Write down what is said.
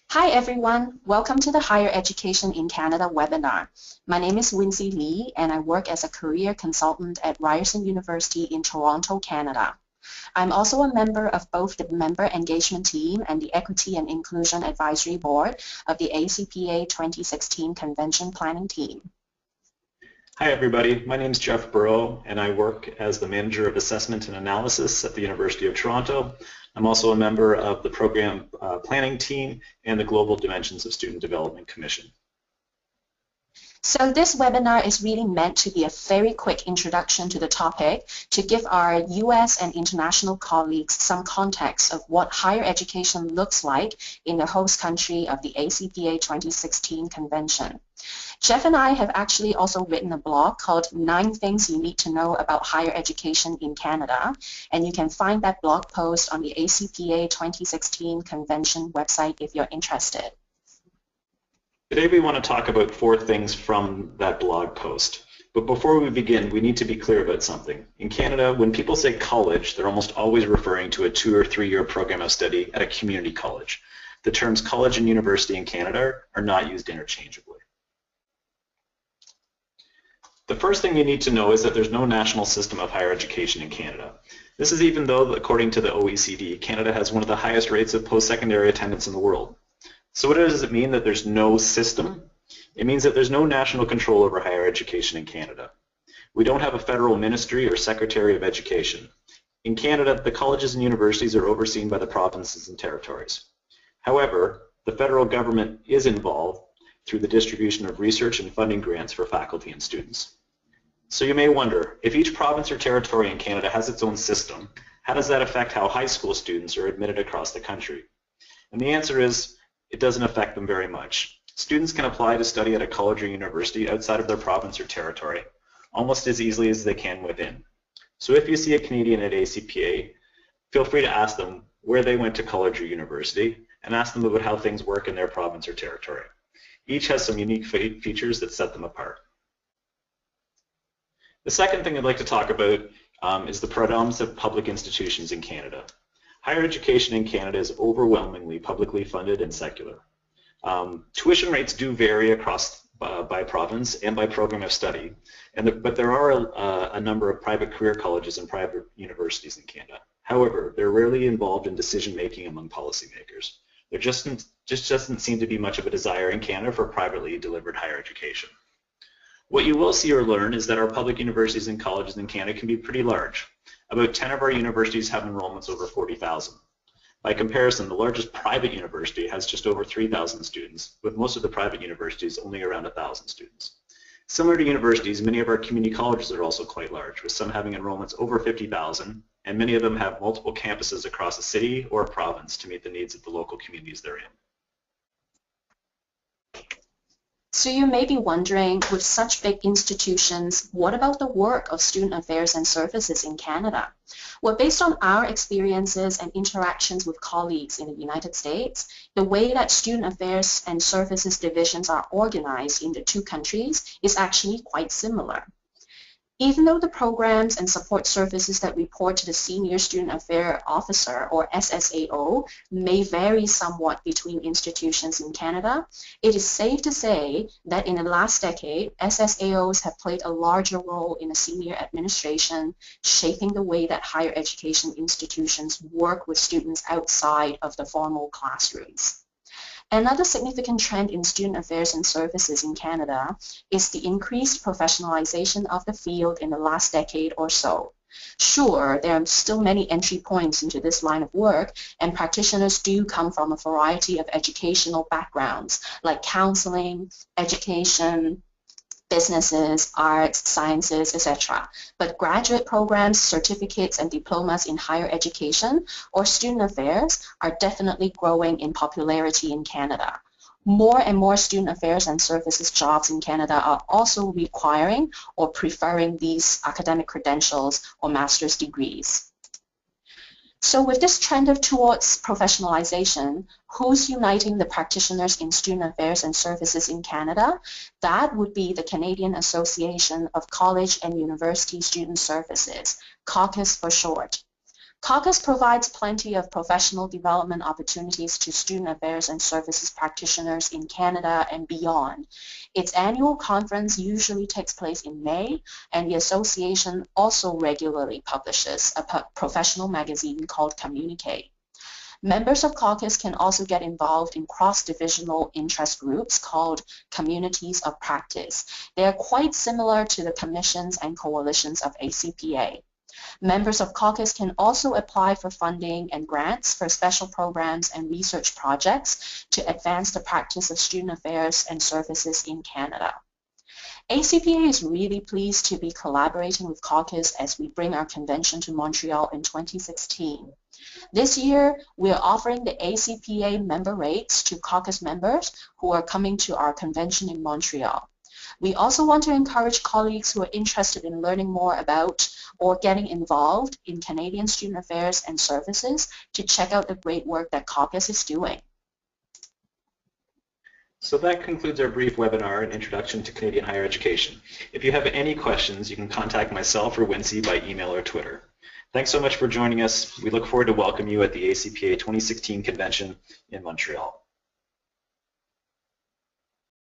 Hi everyone, welcome to the Higher Education in Canada webinar. My name is Wincy Lee and I work as a career consultant at Ryerson University in Toronto, Canada. I'm also a member of both the Member Engagement Team and the Equity and Inclusion Advisory Board of the ACPA 2016 Convention Planning Team. Hi everybody, my name is Jeff Burrow and I work as the Manager of Assessment and Analysis at the University of Toronto. I'm also a member of the Program Planning Team and the Global Dimensions of Student Development Commission. So this webinar is really meant to be a very quick introduction to the topic to give our US and international colleagues some context of what higher education looks like in the host country of the ACPA 2016 convention. Jeff and I have actually also written a blog called 9 Things You Need to Know About Higher Education in Canada, and you can find that blog post on the ACPA 2016 convention website if you're interested. Today we want to talk about 4 things from that blog post. But before we begin, we need to be clear about something. In Canada, when people say college, they're almost always referring to a 2- or 3-year program of study at a community college. The terms college and university in Canada are not used interchangeably. The first thing you need to know is that there's no national system of higher education in Canada. This is even though, according to the OECD, Canada has one of the highest rates of post-secondary attendance in the world. So what does it mean that there's no system? It means that there's no national control over higher education in Canada. We don't have a federal ministry or secretary of education. In Canada, the colleges and universities are overseen by the provinces and territories. However, the federal government is involved through the distribution of research and funding grants for faculty and students. So you may wonder, if each province or territory in Canada has its own system, how does that affect how high school students are admitted across the country? And the answer is, it doesn't affect them very much. Students can apply to study at a college or university outside of their province or territory almost as easily as they can within. So if you see a Canadian at ACPA, feel free to ask them where they went to college or university and ask them about how things work in their province or territory. Each has some unique features that set them apart. The second thing I'd like to talk about is the predominance of public institutions in Canada. Higher education in Canada is overwhelmingly publicly funded and secular. Tuition rates do vary across by province and by program of study, but there are a number of private career colleges and private universities in Canada. However, they're rarely involved in decision-making among policymakers. There just doesn't seem to be much of a desire in Canada for privately delivered higher education. What you will see or learn is that our public universities and colleges in Canada can be pretty large. About 10 of our universities have enrollments over 40,000. By comparison, the largest private university has just over 3,000 students, with most of the private universities only around 1,000 students. Similar to universities, many of our community colleges are also quite large, with some having enrollments over 50,000, and many of them have multiple campuses across a city or a province to meet the needs of the local communities they're in. So you may be wondering, with such big institutions, what about the work of student affairs and services in Canada? Well, based on our experiences and interactions with colleagues in the United States, the way that student affairs and services divisions are organized in the 2 countries is actually quite similar. Even though the programs and support services that report to the Senior Student Affairs Officer, or SSAO, may vary somewhat between institutions in Canada, it is safe to say that in the last decade, SSAOs have played a larger role in the senior administration, shaping the way that higher education institutions work with students outside of the formal classrooms. Another significant trend in student affairs and services in Canada is the increased professionalization of the field in the last decade or so. Sure, there are still many entry points into this line of work, and practitioners do come from a variety of educational backgrounds like counseling, education, businesses, arts, sciences, etc. But graduate programs, certificates, and diplomas in higher education or student affairs are definitely growing in popularity in Canada. More and more student affairs and services jobs in Canada are also requiring or preferring these academic credentials or master's degrees. So with this trend towards professionalization, who's uniting the practitioners in student affairs and services in Canada? That would be the Canadian Association of College and University Student Services, CAUCUS for short. Caucus provides plenty of professional development opportunities to student affairs and services practitioners in Canada and beyond. Its annual conference usually takes place in May, and the association also regularly publishes a professional magazine called Communique. Members of Caucus can also get involved in cross-divisional interest groups called communities of practice. They are quite similar to the commissions and coalitions of ACPA. Members of Caucus can also apply for funding and grants for special programs and research projects to advance the practice of student affairs and services in Canada. ACPA is really pleased to be collaborating with Caucus as we bring our convention to Montreal in 2016. This year, we are offering the ACPA member rates to Caucus members who are coming to our convention in Montreal. We also want to encourage colleagues who are interested in learning more about or getting involved in Canadian student affairs and services to check out the great work that Caucus is doing. So that concludes our brief webinar, An Introduction to Canadian Higher Education. If you have any questions, you can contact myself or Wincy by email or Twitter. Thanks so much for joining us. We look forward to welcoming you at the ACPA 2016 convention in Montreal.